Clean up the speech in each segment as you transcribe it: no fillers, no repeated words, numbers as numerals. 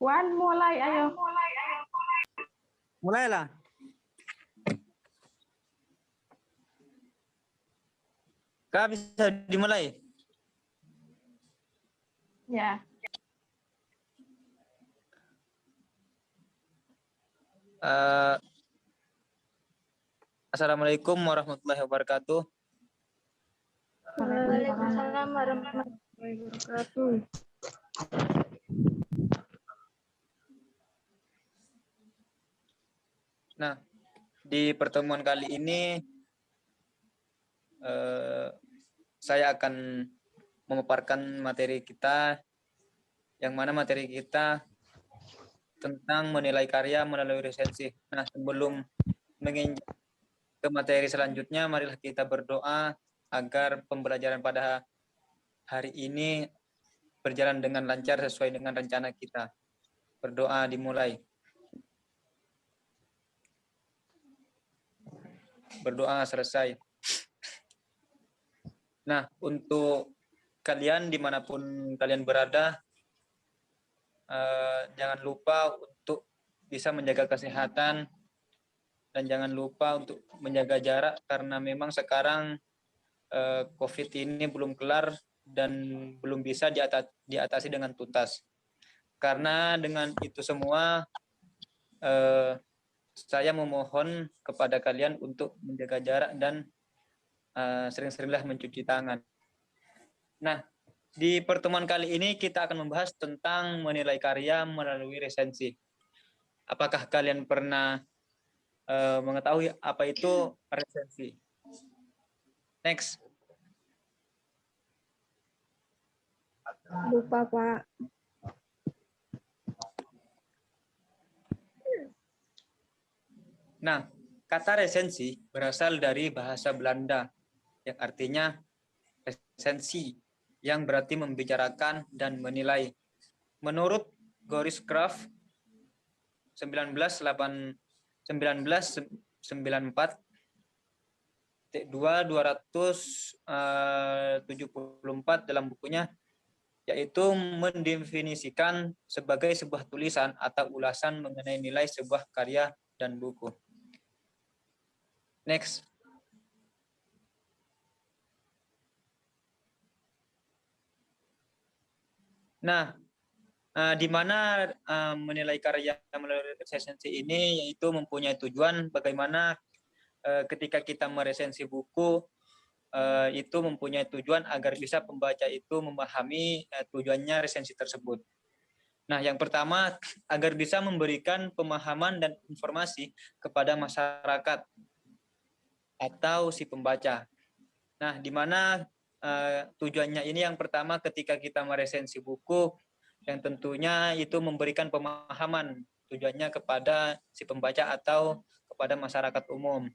Wan, mulai ayo. Mulailah. Kak, bisa dimulai? Ya. Assalamualaikum warahmatullahi wabarakatuh. Waalaikumsalam warahmatullahi wabarakatuh. Nah, di pertemuan kali ini saya akan memaparkan materi kita, yang mana materi kita tentang menilai karya melalui resensi. Nah, sebelum menginjak ke materi selanjutnya, marilah kita berdoa agar pembelajaran pada hari ini berjalan dengan lancar sesuai dengan rencana kita. Berdoa dimulai. Berdoa selesai. Nah, untuk kalian dimanapun kalian berada, jangan lupa untuk bisa menjaga kesehatan dan jangan lupa untuk menjaga jarak, karena memang sekarang COVID ini belum kelar dan belum bisa diatasi dengan tuntas. Karena dengan itu semua, saya memohon kepada kalian untuk menjaga jarak dan sering-seringlah mencuci tangan. Nah, di pertemuan kali ini kita akan membahas tentang menilai karya melalui resensi. Apakah kalian pernah mengetahui apa itu resensi? Next. Lupa, Pak. Nah, kata resensi berasal dari bahasa Belanda yang artinya resensi, yang berarti membicarakan dan menilai. Menurut Goris Kraft 1994 274 dalam bukunya, yaitu mendefinisikan sebagai sebuah tulisan atau ulasan mengenai nilai sebuah karya dan buku. Next. Nah, di mana menilai karya melalui resensi ini yaitu mempunyai tujuan bagaimana ketika kita meresensi buku, itu mempunyai tujuan agar bisa pembaca itu memahami tujuannya resensi tersebut. Nah, yang pertama, agar bisa memberikan pemahaman dan informasi kepada masyarakat atau si pembaca. Nah, di mana tujuannya ini yang pertama ketika kita meresensi buku, yang tentunya itu memberikan pemahaman tujuannya kepada si pembaca atau kepada masyarakat umum.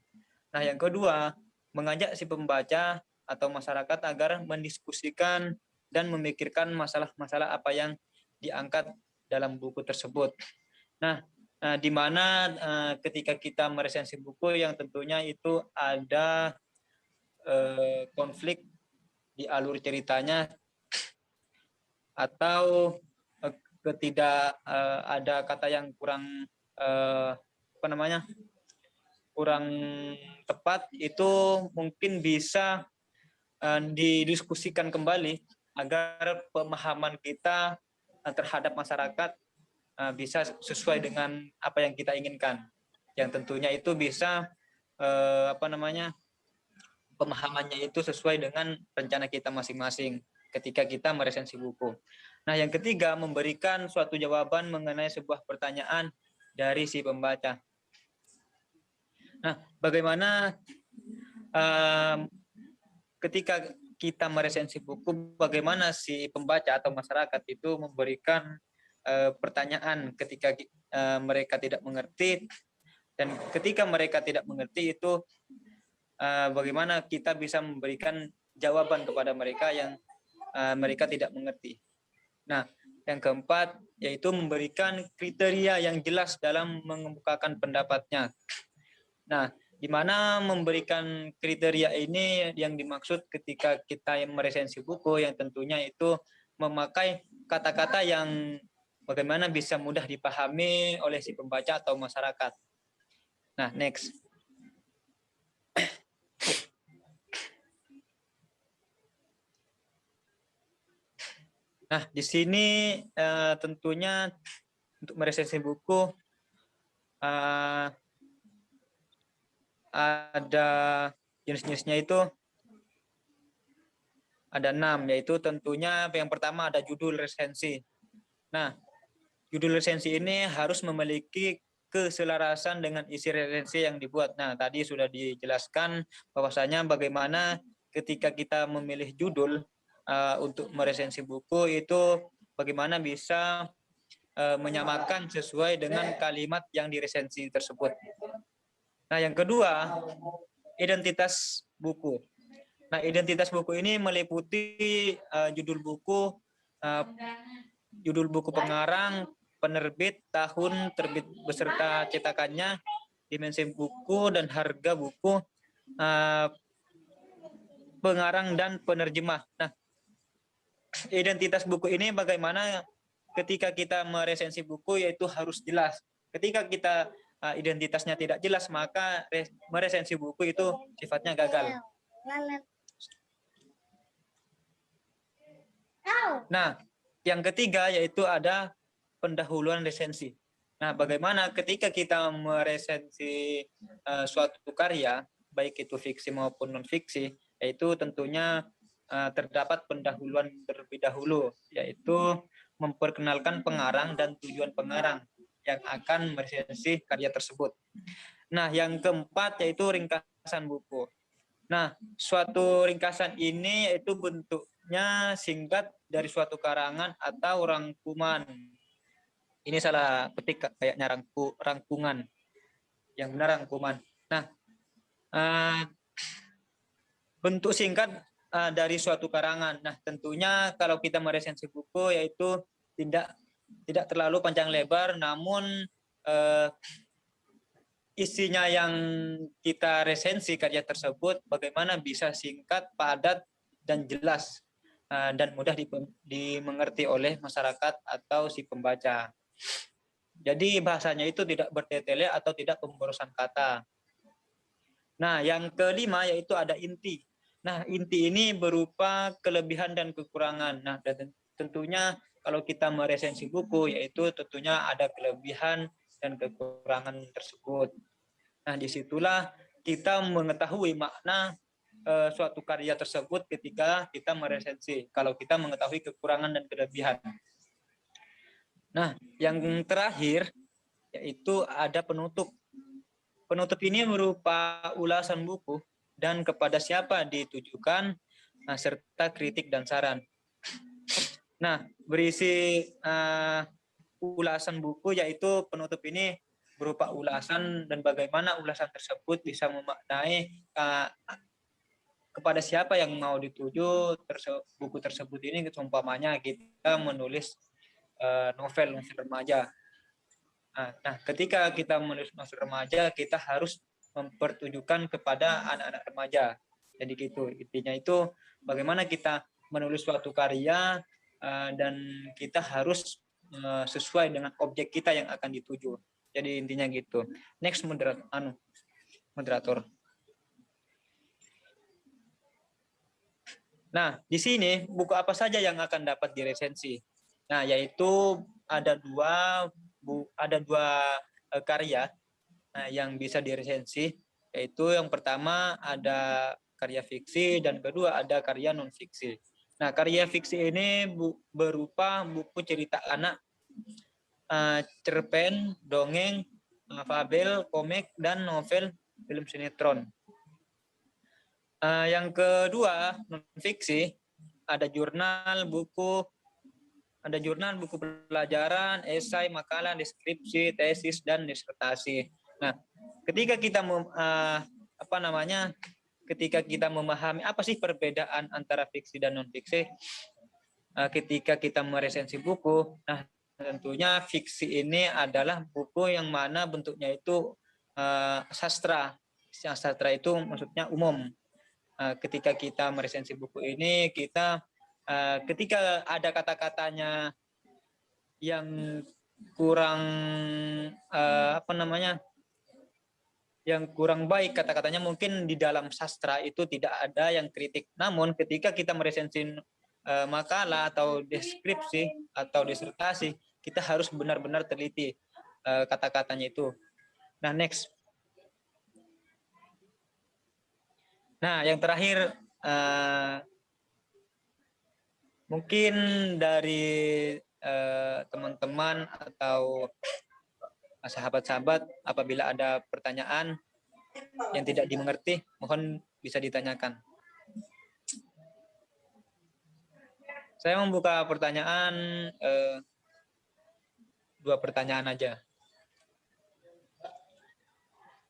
Nah, yang kedua, mengajak si pembaca atau masyarakat agar mendiskusikan dan memikirkan masalah-masalah apa yang diangkat dalam buku tersebut. Nah, di mana ketika kita meresensi buku yang tentunya itu ada konflik di alur ceritanya, atau ketidak ada kata yang kurang kurang tepat, itu mungkin bisa didiskusikan kembali agar pemahaman kita terhadap masyarakat bisa sesuai dengan apa yang kita inginkan, yang tentunya itu bisa pemahamannya itu sesuai dengan rencana kita masing-masing ketika kita meresensi buku. Nah, yang ketiga, memberikan suatu jawaban mengenai sebuah pertanyaan dari si pembaca. Nah, bagaimana ketika kita meresensi buku, bagaimana si pembaca atau masyarakat itu memberikan pertanyaan ketika mereka tidak mengerti, dan ketika mereka tidak mengerti itu bagaimana kita bisa memberikan jawaban kepada mereka yang mereka tidak mengerti. Nah, yang keempat yaitu memberikan kriteria yang jelas dalam mengemukakan pendapatnya. Nah, di mana memberikan kriteria ini yang dimaksud ketika kita meresensi buku yang tentunya itu memakai kata-kata yang bagaimana bisa mudah dipahami oleh si pembaca atau masyarakat. Nah, next. Nah, di sini tentunya untuk meresensi buku ada jenis-jenisnya itu ada 6, yaitu tentunya yang pertama ada judul resensi. Nah, judul resensi ini harus memiliki keselarasan dengan isi resensi yang dibuat. Nah, tadi sudah dijelaskan bahwasanya bagaimana ketika kita memilih judul untuk meresensi buku itu bagaimana bisa menyamakan sesuai dengan kalimat yang diresensi tersebut. Nah, yang kedua, identitas buku. Nah, identitas buku ini meliputi judul buku pengarang, penerbit, tahun terbit beserta cetakannya, dimensi buku dan harga buku, pengarang dan penerjemah. Nah, identitas buku ini bagaimana ketika kita meresensi buku yaitu harus jelas. Ketika kita identitasnya tidak jelas, maka meresensi buku itu sifatnya gagal. Nah, yang ketiga yaitu ada pendahuluan resensi. Nah, bagaimana ketika kita meresensi suatu karya, baik itu fiksi maupun non-fiksi, yaitu tentunya terdapat pendahuluan terlebih dahulu, yaitu memperkenalkan pengarang dan tujuan pengarang yang akan meresensi karya tersebut. Nah, yang keempat yaitu ringkasan buku. Nah, suatu ringkasan ini yaitu bentuknya singkat dari suatu karangan atau rangkuman. Ini salah ketik kayaknya rangkungan. Yang benar rangkuman. Nah, bentuk singkat dari suatu karangan. Nah, tentunya kalau kita meresensi buku yaitu tidak terlalu panjang lebar, namun isinya yang kita resensi karya tersebut bagaimana bisa singkat, padat, dan jelas dan mudah dimengerti oleh masyarakat atau si pembaca. Jadi bahasanya itu tidak bertele-tele atau tidak pemborosan kata. Nah, yang kelima yaitu ada inti. Nah, inti ini berupa kelebihan dan kekurangan. Nah, dan tentunya kalau kita meresensi buku, yaitu tentunya ada kelebihan dan kekurangan tersebut. Nah, disitulah kita mengetahui makna suatu karya tersebut ketika kita meresensi. Kalau kita mengetahui kekurangan dan kelebihan. Nah, yang terakhir yaitu ada penutup. Penutup ini berupa ulasan buku dan kepada siapa ditujukan, serta kritik dan saran. Nah, berisi ulasan buku yaitu penutup ini berupa ulasan dan bagaimana ulasan tersebut bisa memaknai kepada siapa yang mau dituju buku tersebut ini. Seumpamanya kita menulis novel remaja. Nah, ketika kita menulis novel remaja, kita harus mempertujukan kepada anak-anak remaja. Jadi gitu, intinya itu bagaimana kita menulis suatu karya dan kita harus sesuai dengan objek kita yang akan dituju. Jadi intinya gitu. Next moderator. Nah, di sini buku apa saja yang akan dapat diresensi? Nah, yaitu ada dua karya yang bisa diresensi, yaitu yang pertama ada karya fiksi dan kedua ada karya non fiksi. Nah, karya fiksi ini berupa buku cerita anak, cerpen, dongeng, fabel, komik, dan novel film sinetron. Yang kedua non fiksi ada jurnal, buku pelajaran, esai, makalah, deskripsi, tesis, dan disertasi. Nah, ketika kita ketika kita memahami apa sih perbedaan antara fiksi dan non fiksi, ketika kita meresensi buku, nah tentunya fiksi ini adalah buku yang mana bentuknya itu sastra. Yang sastra itu maksudnya umum. Ketika kita meresensi buku ini, kita ketika ada kata-katanya yang kurang apa namanya, yang kurang baik kata-katanya, mungkin di dalam sastra itu tidak ada yang kritik. Namun ketika kita meresensi makalah atau deskripsi atau disertasi, kita harus benar-benar teliti kata-katanya itu. Nah, next. Nah, yang terakhir mungkin dari teman-teman atau sahabat-sahabat, apabila ada pertanyaan yang tidak dimengerti, mohon bisa ditanyakan. Saya membuka pertanyaan, 2 pertanyaan aja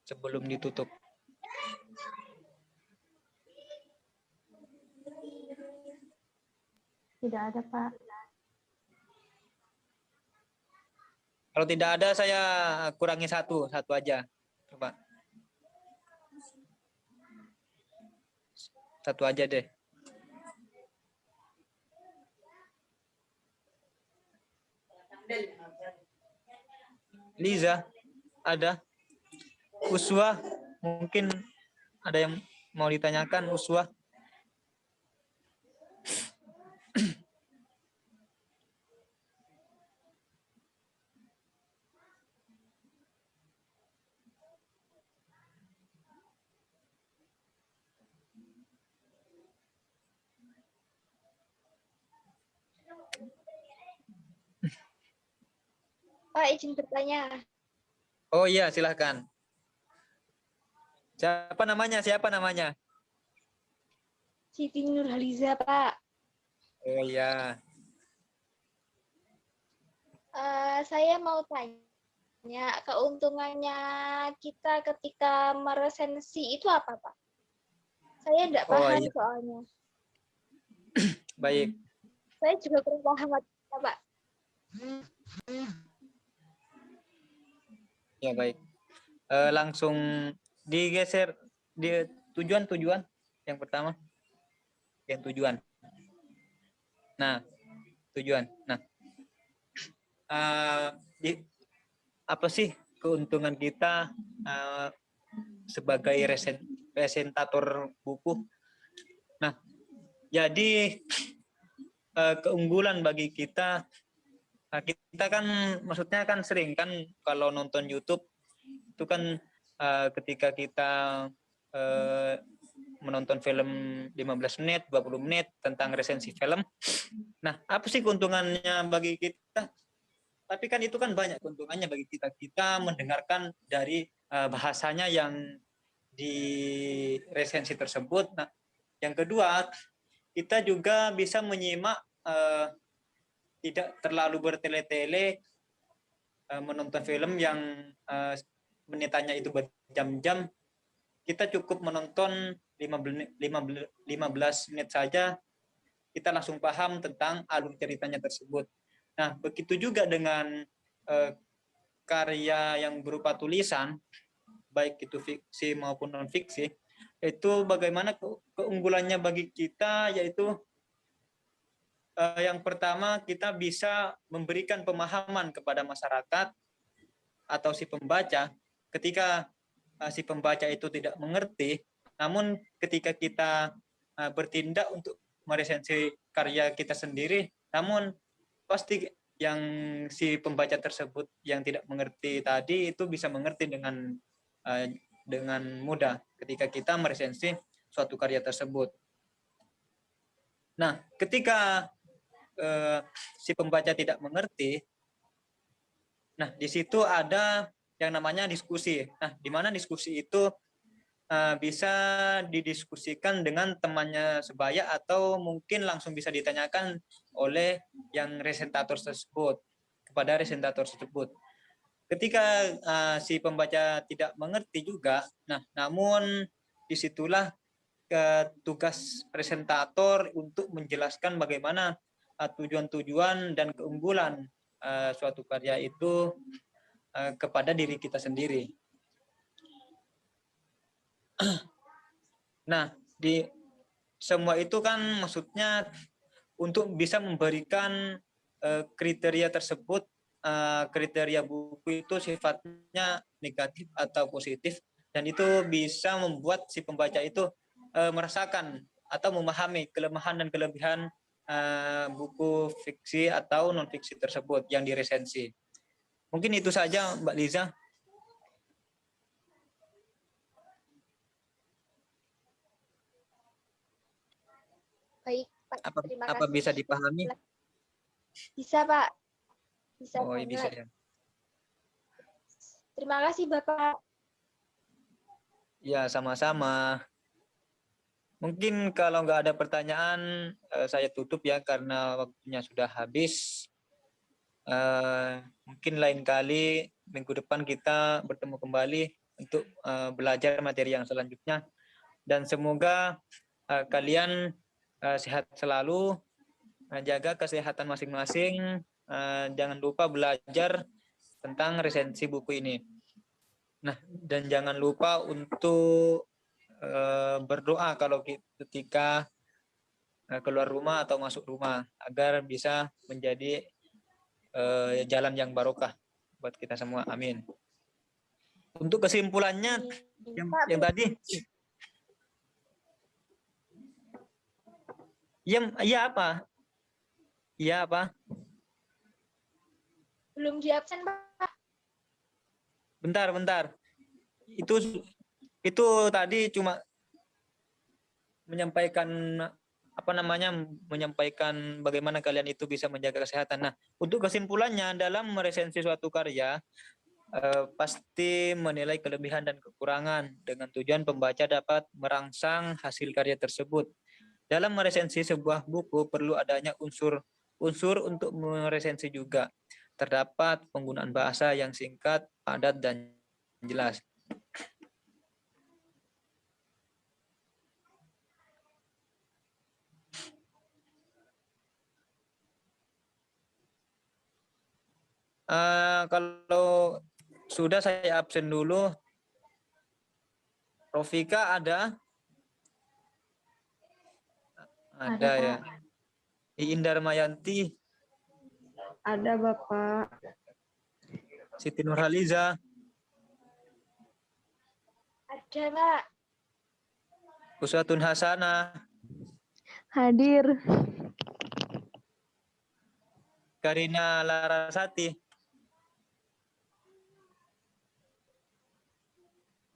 sebelum ditutup. Tidak ada, Pak. Kalau tidak ada, saya kurangi satu aja. Coba. Satu aja deh. Liza, ada? Uswa, mungkin ada yang mau ditanyakan, Uswa? Pak, izin bertanya. Oh iya, silahkan. Siapa namanya? Siti Nurhaliza, Pak. Oh iya. Saya mau tanya, keuntungannya kita ketika meresensi itu apa, Pak? Saya tidak paham Iya. soalnya. Baik. Saya juga kurang paham, Pak. Ya, baik. Langsung digeser di tujuan yang pertama. Yang tujuan. Nah, tujuan. Nah, apa sih keuntungan kita sebagai presentator buku? Nah, jadi keunggulan bagi kita, kita kan maksudnya kan sering kan kalau nonton YouTube itu kan ketika kita menonton film 15 menit, 20 menit tentang resensi film. Nah, apa sih keuntungannya bagi kita? Tapi kan itu kan banyak keuntungannya bagi kita. Kita mendengarkan dari bahasanya yang di resensi tersebut. Nah, yang kedua, kita juga bisa menyimak tidak terlalu bertele-tele menonton film yang menitannya itu berjam-jam. Kita cukup menonton 15 menit saja, kita langsung paham tentang alur ceritanya tersebut. Nah, begitu juga dengan karya yang berupa tulisan, baik itu fiksi maupun non-fiksi, itu bagaimana keunggulannya bagi kita, yaitu yang pertama kita bisa memberikan pemahaman kepada masyarakat atau si pembaca. Ketika si pembaca itu tidak mengerti, namun ketika kita bertindak untuk meresensi karya kita sendiri, namun pasti yang si pembaca tersebut yang tidak mengerti tadi itu bisa mengerti dengan mudah ketika kita meresensi suatu karya tersebut. Nah, ketika si pembaca tidak mengerti, nah di situ ada yang namanya diskusi. Nah, di mana diskusi itu bisa didiskusikan dengan temannya sebaya atau mungkin langsung bisa ditanyakan oleh yang resentator tersebut kepada resentator tersebut. Ketika si pembaca tidak mengerti juga, nah namun disitulah tugas presentator untuk menjelaskan bagaimana tujuan-tujuan dan keunggulan suatu karya itu kepada diri kita sendiri. Nah, di semua itu kan maksudnya untuk bisa memberikan kriteria tersebut, kriteria buku itu sifatnya negatif atau positif, dan itu bisa membuat si pembaca itu merasakan atau memahami kelemahan dan kelebihan buku fiksi atau non fiksi tersebut yang diresensi. Mungkin itu saja, Mbak Liza. Baik, Pak. Terima Apa kasih. bisa dipahami? Bisa, Pak. Bisa Oh, bisa banget. ya. Terima kasih, Bapak. Ya, sama-sama. Mungkin kalau nggak ada pertanyaan, saya tutup ya karena waktunya sudah habis. Mungkin lain kali minggu depan kita bertemu kembali untuk belajar materi yang selanjutnya. Dan semoga kalian sehat selalu, jaga kesehatan masing-masing, jangan lupa belajar tentang resensi buku ini. Nah, dan jangan lupa untuk berdoa kalau ketika keluar rumah atau masuk rumah agar bisa menjadi jalan yang barokah buat kita semua. Amin. Untuk kesimpulannya yang tadi, iya apa? Iya apa? Belum di absen, Pak. Bentar. Itu tadi cuma menyampaikan menyampaikan bagaimana kalian itu bisa menjaga kesehatan. Nah, untuk kesimpulannya dalam meresensi suatu karya pasti menilai kelebihan dan kekurangan dengan tujuan pembaca dapat merangsang hasil karya tersebut. Dalam meresensi sebuah buku perlu adanya unsur untuk meresensi juga. Terdapat penggunaan bahasa yang singkat, padat, dan jelas. Kalau sudah saya absen dulu. Rofika ada? Ada ya. Iin Darmayanti. Ada, Bapak. Siti Nurhaliza. Ada, Pak. Uswatun Hasanah. Hadir. Karina Larasati.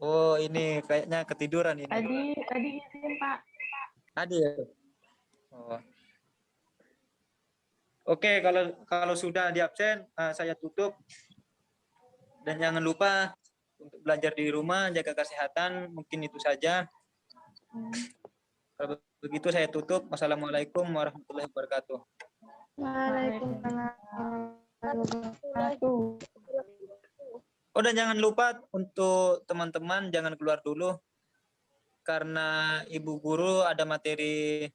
Oh, ini kayaknya ketiduran ini. Tadi izin, Pak. Hadir. Oh. Oke, kalau sudah di absen, saya tutup. Dan jangan lupa untuk belajar di rumah, jaga kesehatan. Mungkin itu saja. Kalau begitu saya tutup. Wassalamualaikum warahmatullahi wabarakatuh. Waalaikumsalam warahmatullahi wabarakatuh. Oh, dan jangan lupa untuk teman-teman jangan keluar dulu karena Ibu Guru ada materi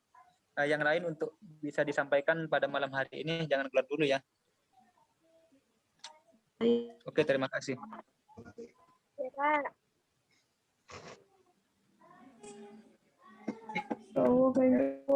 yang lain untuk bisa disampaikan pada malam hari ini. Jangan keluar dulu ya. Oke, terima kasih. Ya, Pak. Oh, banyak.